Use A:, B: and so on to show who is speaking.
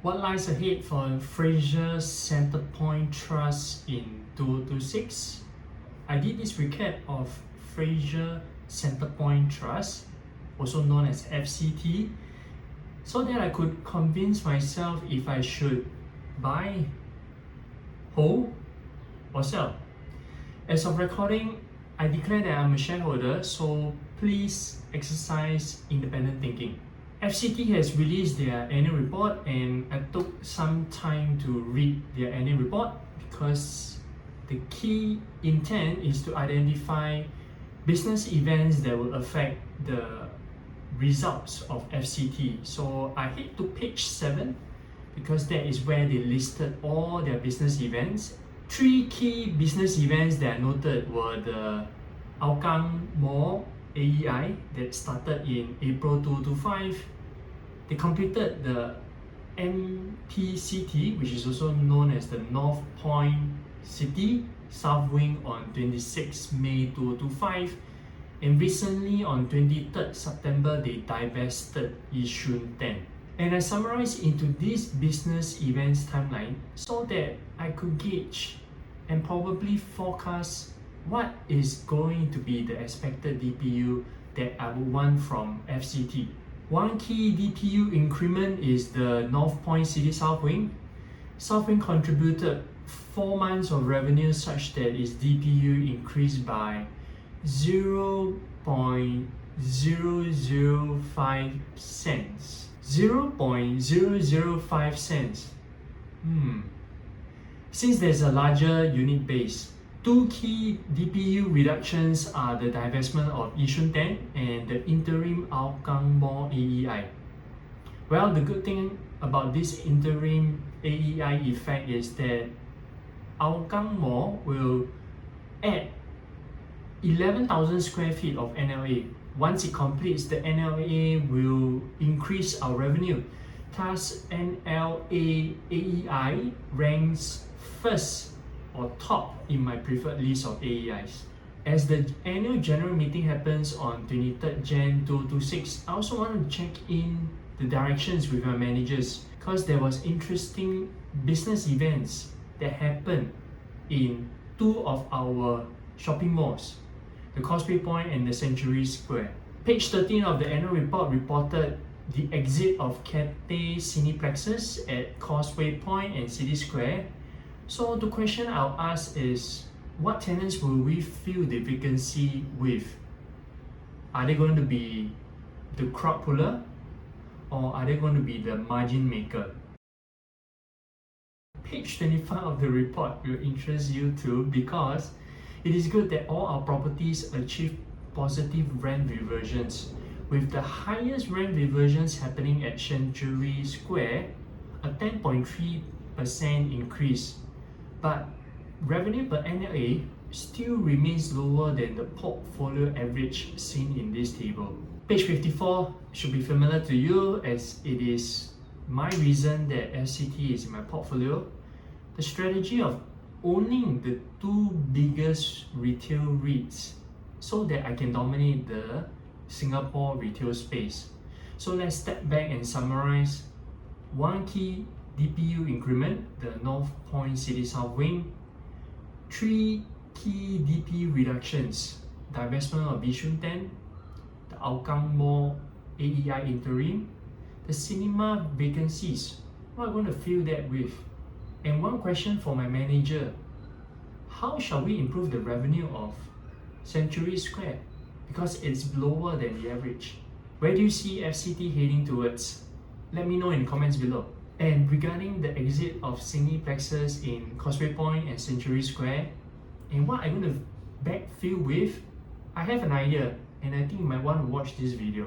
A: What lies ahead for Frasers Centrepoint Trust in 2026? I did this recap of Frasers Centrepoint Trust, also known as FCT, so that I could convince myself if I should buy, hold, or sell. As of recording, I declare that I'm a shareholder, so please exercise independent thinking. FCT has released their annual report and I took some time to read their annual report because the key intent is to identify business events that will affect the results of FCT. So I head to page 7 because that is where they listed all their business events. 3 key business events that I noted were the Hougang Mall AEI that started in April 2025. They completed the MPCT, which is also known as the North Point City South Wing, on 26 May 2025. And recently on 23rd September, they divested Yishun 10. And I summarized into this business events timeline so that I could gauge and probably forecast what is going to be the expected DPU that I would want from FCT. One key DPU increment is the North Point City South Wing. South Wing contributed 4 months of revenue such that its DPU increased by 0.005 cents. 0.005 cents. Since there's a larger unit base, 2 key DPU reductions are the divestment of Yishun 10 and the interim Hougang Mall AEI. Well, the good thing about this interim AEI effect is that Hougang Mall will add 11,000 square feet of NLA. Once it completes, the NLA will increase our revenue. Thus, NLA AEI ranks first or top in my preferred list of AEIs. As the annual general meeting happens on 23rd Jan 2026, I also want to check in the directions with my managers because there was interesting business events that happened in 2 of our shopping malls, the Causeway Point and the Century Square. Page 13 of the annual report reported the exit of Cathay Cineplexes at Causeway Point and City Square. So the question I'll ask is, what tenants will we fill the vacancy with? Are they going to be the crowd puller or are they going to be the margin maker? Page 25 of the report will interest you too because it is good that all our properties achieve positive rent reversions, with the highest rent reversions happening at Century Square, a 10.3% increase. But revenue per NLA still remains lower than the portfolio average seen in this table. Page 54 should be familiar to you as it is my reason that FCT is in my portfolio. The strategy of owning the 2 biggest retail REITs so that I can dominate the Singapore retail space. So let's step back and summarize. 1 key DPU increment, the North Point City South Wing. 3 key DPU reductions, divestment of Yishun 10, the Hougang Mall AEI interim, the cinema vacancies, what am I going to fill that with? And 1 question for my manager, how shall we improve the revenue of Century Square? Because it's lower than the average. Where do you see FCT heading towards? Let me know in the comments below. And regarding the exit of Cineplexes in Causeway Point and Century Square, and what I'm going to backfill with, I have an idea and I think you might want to watch this video.